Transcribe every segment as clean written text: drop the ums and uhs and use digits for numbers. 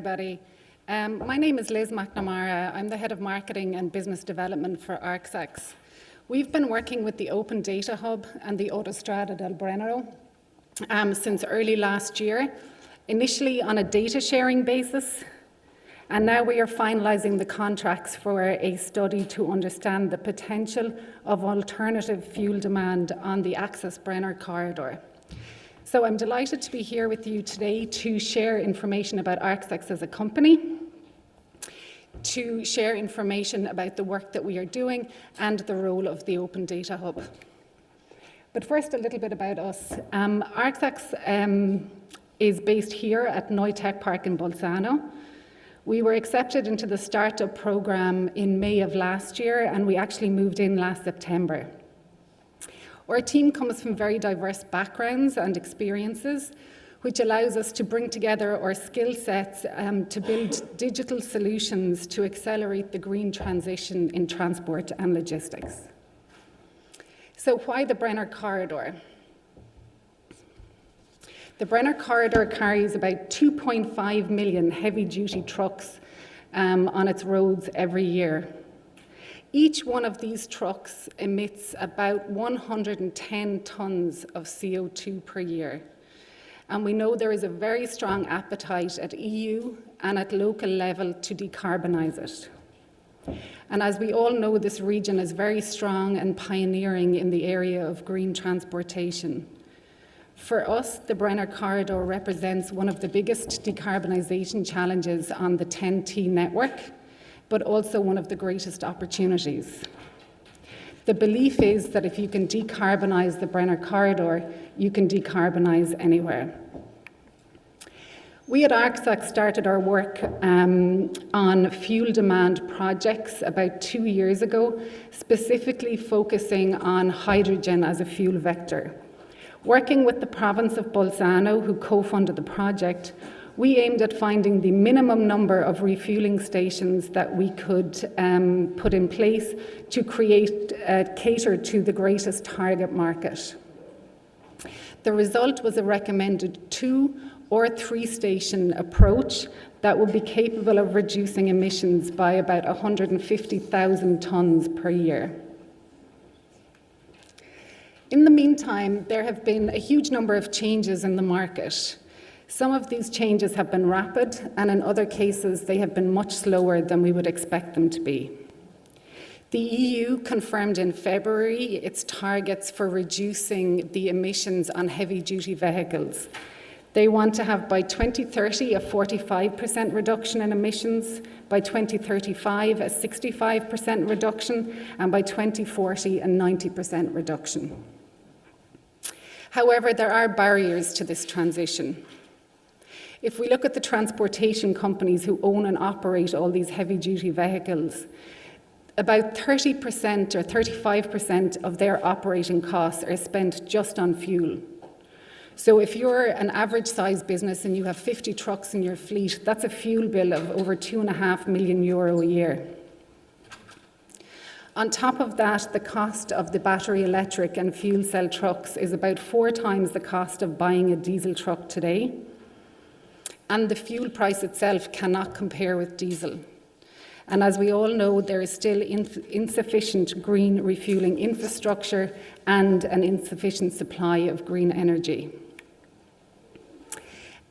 everybody. My name is Liz McNamara. I'm the Head of Marketing and Business Development for ArcSex. We've been working with the Open Data Hub and the Autostrada del Brennero since early last year, initially on a data sharing basis, and now we are finalising the contracts for a study to understand the potential of alternative fuel demand on the Access-Brenner corridor. So I'm delighted to be here with you today to share information about ArcSex as a company, to share information about the work that we are doing and the role of the Open Data Hub. But first, a little bit about us. ArcSex is based here at Noi Tech Park in Bolzano. We were accepted into the startup program in May of last year, and we actually moved in last September. Our team comes from very diverse backgrounds and experiences, which allows us to bring together our skill sets to build digital solutions to accelerate the green transition in transport and logistics. So why the Brenner corridor? The Brenner corridor carries about 2.5 million heavy-duty trucks on its roads every year. Each one of these trucks emits about 110 tonnes of CO2 per year. And we know there is a very strong appetite at EU and at local level to decarbonise it. And as we all know, this region is very strong and pioneering in the area of green transportation. For us, the Brenner corridor represents one of the biggest decarbonisation challenges on the TEN-T network, but also one of the greatest opportunities. The belief is that if you can decarbonise the Brenner corridor, you can decarbonise anywhere. We at ArcSex started our work on fuel demand projects about 2 years ago, specifically focusing on hydrogen as a fuel vector. Working with the province of Bolzano, who co-funded the project, we aimed at finding the minimum number of refuelling stations that we could put in place to cater to the greatest target market. The result was a recommended 2 or 3 station approach that would be capable of reducing emissions by about 150,000 tonnes per year. In the meantime, there have been a huge number of changes in the market. Some of these changes have been rapid, and in other cases, they have been much slower than we would expect them to be. The EU confirmed in February its targets for reducing the emissions on heavy-duty vehicles. They want to have by 2030 a 45% reduction in emissions, by 2035 a 65% reduction, and by 2040 a 90% reduction. However, there are barriers to this transition. If we look at the transportation companies who own and operate all these heavy-duty vehicles, about 30% or 35% of their operating costs are spent just on fuel. So if you're an average-sized business and you have 50 trucks in your fleet, that's a fuel bill of over €2.5 million a year. On top of that, the cost of the battery electric and fuel cell trucks is about 4 times the cost of buying a diesel truck today. And the fuel price itself cannot compare with diesel. And as we all know, there is still insufficient green refuelling infrastructure and an insufficient supply of green energy.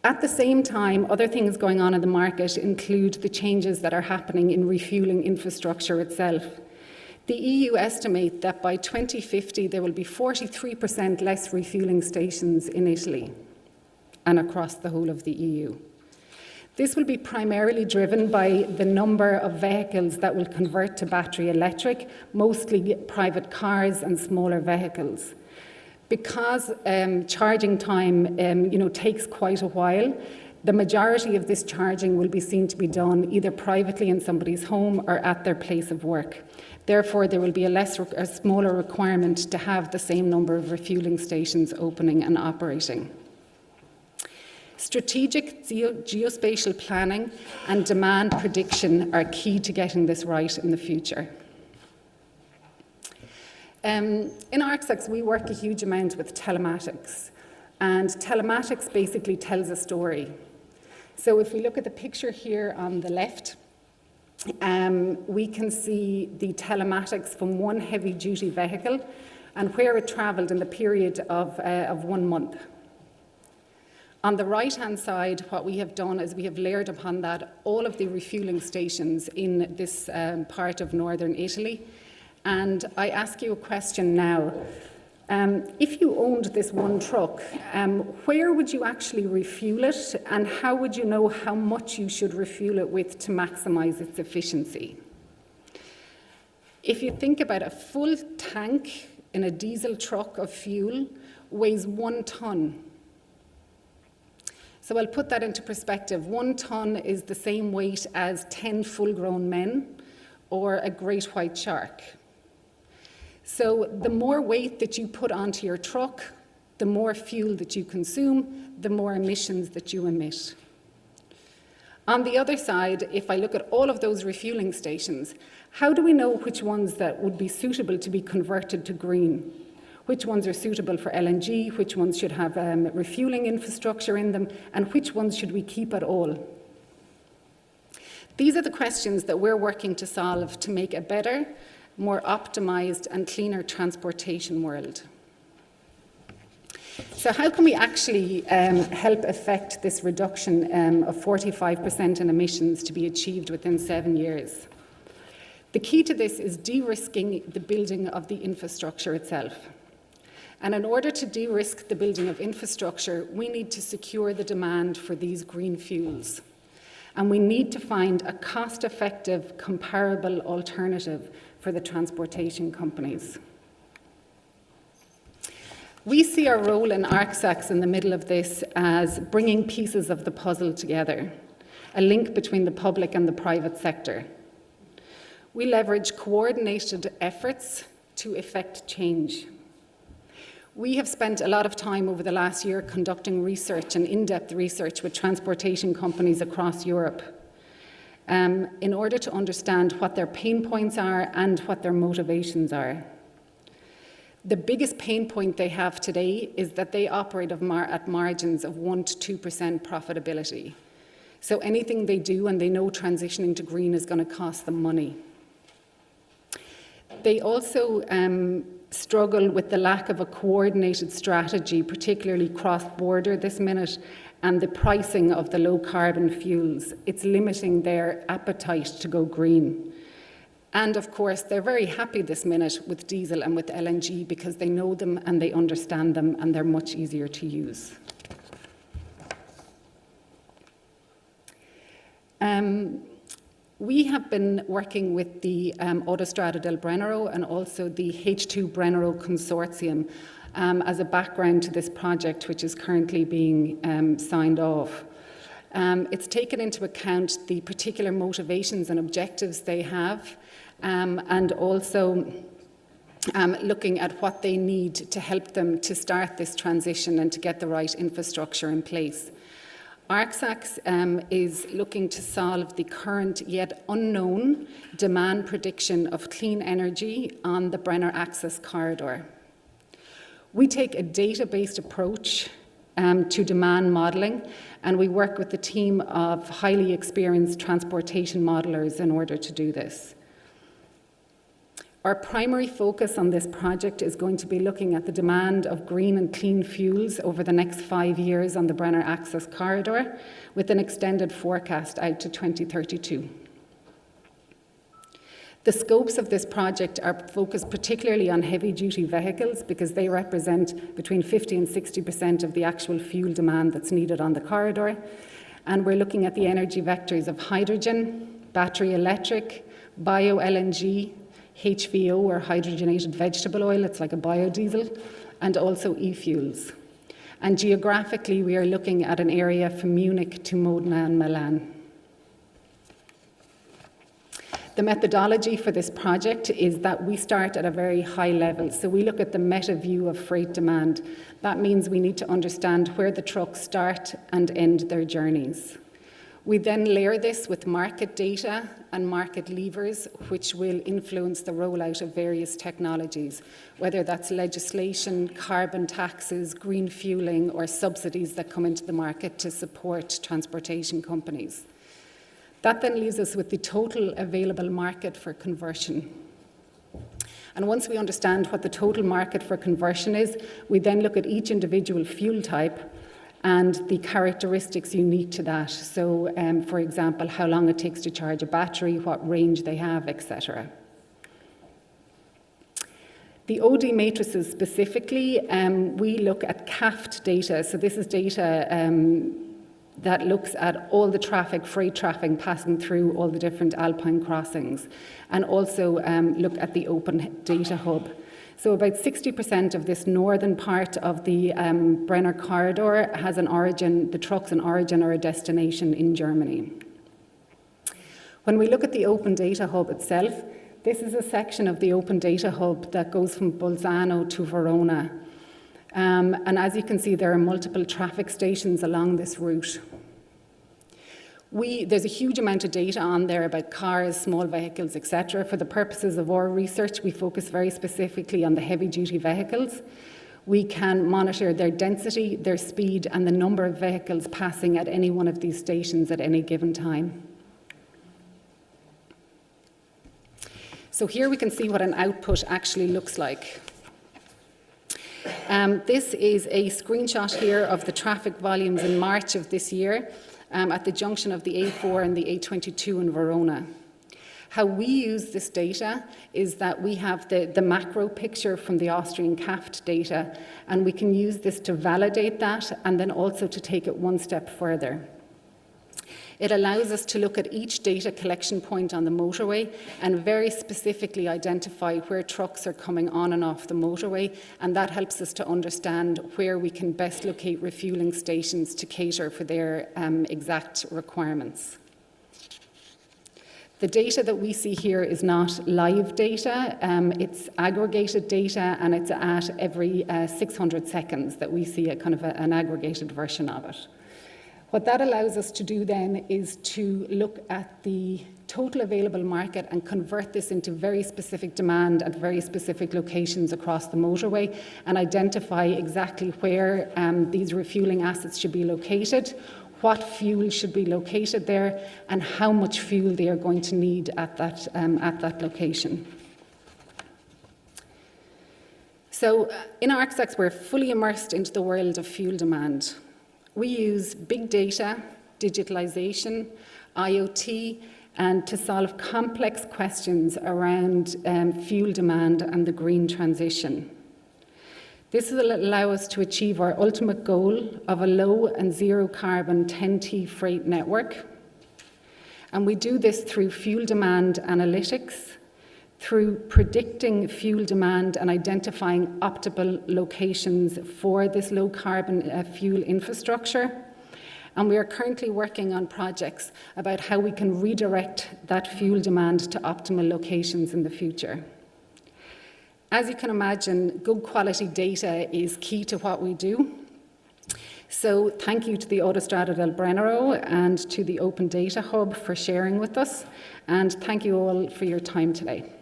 At the same time, other things going on in the market include the changes that are happening in refuelling infrastructure itself. The EU estimate that by 2050 there will be 43% less refuelling stations in Italy and across the whole of the EU. This will be primarily driven by the number of vehicles that will convert to battery electric, mostly private cars and smaller vehicles. Because charging time takes quite a while, the majority of this charging will be seen to be done either privately in somebody's home or at their place of work. Therefore, there will be a smaller requirement to have the same number of refuelling stations opening and operating. Strategic geospatial planning and demand prediction are key to getting this right in the future. In ArcSex, we work a huge amount with telematics, and telematics basically tells a story. So if we look at the picture here on the left, we can see the telematics from one heavy-duty vehicle and where it travelled in the period of 1 month. On the right-hand side, what we have done is we have layered upon that all of the refuelling stations in this part of northern Italy. And I ask you a question now. If you owned this one truck, where would you actually refuel it, and how would you know how much you should refuel it with to maximise its efficiency? If you think about a full tank in a diesel truck of fuel weighs 1 tonne. So I'll put that into perspective. 1 tonne is the same weight as 10 full-grown men or a great white shark. So the more weight that you put onto your truck, the more fuel that you consume, the more emissions that you emit. On the other side, if I look at all of those refueling stations, how do we know which ones that would be suitable to be converted to green? Which ones are suitable for LNG, which ones should have refueling infrastructure in them, and which ones should we keep at all? These are the questions that we're working to solve to make a better, more optimised and cleaner transportation world. So how can we actually help affect this reduction of 45% in emissions to be achieved within 7 years? The key to this is de-risking the building of the infrastructure itself. And in order to de-risk the building of infrastructure, we need to secure the demand for these green fuels. And we need to find a cost-effective, comparable alternative for the transportation companies. We see our role in ArcSax in the middle of this as bringing pieces of the puzzle together, a link between the public and the private sector. We leverage coordinated efforts to effect change. We have spent a lot of time over the last year conducting research and in-depth research with transportation companies across Europe in order to understand what their pain points are and what their motivations are. The biggest pain point they have today is that they operate at margins of 1% to 2% profitability. So anything they do, and they know transitioning to green is going to cost them money. They also struggle with the lack of a coordinated strategy, particularly cross-border this minute, and the pricing of the low-carbon fuels. It's limiting their appetite to go green. And of course, they're very happy this minute with diesel and with LNG because they know them and they understand them and they're much easier to use. We have been working with the Autostrada del Brennero and also the H2 Brennero Consortium as a background to this project, which is currently being signed off. It's taken into account the particular motivations and objectives they have, and also looking at what they need to help them to start this transition and to get the right infrastructure in place. ArcSax is looking to solve the current yet unknown demand prediction of clean energy on the Brenner Access Corridor. We take a data-based approach to demand modelling, and we work with a team of highly experienced transportation modellers in order to do this. Our primary focus on this project is going to be looking at the demand of green and clean fuels over the next 5 years on the Brenner Access Corridor, with an extended forecast out to 2032. The scopes of this project are focused particularly on heavy-duty vehicles because they represent between 50 and 60% of the actual fuel demand that's needed on the corridor. And we're looking at the energy vectors of hydrogen, battery electric, bio-LNG, HVO or hydrogenated vegetable oil, it's like a biodiesel, and also e-fuels. And geographically, we are looking at an area from Munich to Modena and Milan. The methodology for this project is that we start at a very high level. So we look at the meta view of freight demand. That means we need to understand where the trucks start and end their journeys. We then layer this with market data and market levers, which will influence the rollout of various technologies, whether that's legislation, carbon taxes, green fueling, or subsidies that come into the market to support transportation companies. That then leaves us with the total available market for conversion. And once we understand what the total market for conversion is, we then look at each individual fuel type and the characteristics unique to that. So, for example, how long it takes to charge a battery, what range they have, etc. The OD matrices specifically, we look at CAFT data. So this is data that looks at all the traffic, freight traffic passing through all the different alpine crossings, and also look at the open data hub. So about 60% of this northern part of the Brenner corridor has an origin, the trucks an origin or a destination in Germany. When we look at the open data hub itself, this is a section of the open data hub that goes from Bolzano to Verona. And as you can see, there are multiple traffic stations along this route. There's a huge amount of data on there about cars, small vehicles, etc. For the purposes of our research, we focus very specifically on the heavy-duty vehicles. We can monitor their density, their speed, and the number of vehicles passing at any one of these stations at any given time. So here we can see what an output actually looks like. This is a screenshot here of the traffic volumes in March of this year at the junction of the A4 and the A22 in Verona. How we use this data is that we have the macro picture from the Austrian CAFT data, and we can use this to validate that and then also to take it one step further. It allows us to look at each data collection point on the motorway and very specifically identify where trucks are coming on and off the motorway, and that helps us to understand where we can best locate refueling stations to cater for their exact requirements. The data that we see here is not live data, it's aggregated data, and it's at every 600 seconds that we see an aggregated version of it. What that allows us to do then is to look at the total available market and convert this into very specific demand at very specific locations across the motorway and identify exactly where these refueling assets should be located, what fuel should be located there, and how much fuel they are going to need at that location. So in ArcSex, we're fully immersed into the world of fuel demand. We use big data, digitalization, IoT, and to solve complex questions around fuel demand and the green transition. This will allow us to achieve our ultimate goal of a low and zero carbon 10T freight network. And we do this through fuel demand analytics, through predicting fuel demand and identifying optimal locations for this low carbon fuel infrastructure. And we are currently working on projects about how we can redirect that fuel demand to optimal locations in the future. As you can imagine, good quality data is key to what we do. So thank you to the Autostrada del Brennero and to the Open Data Hub for sharing with us. And thank you all for your time today.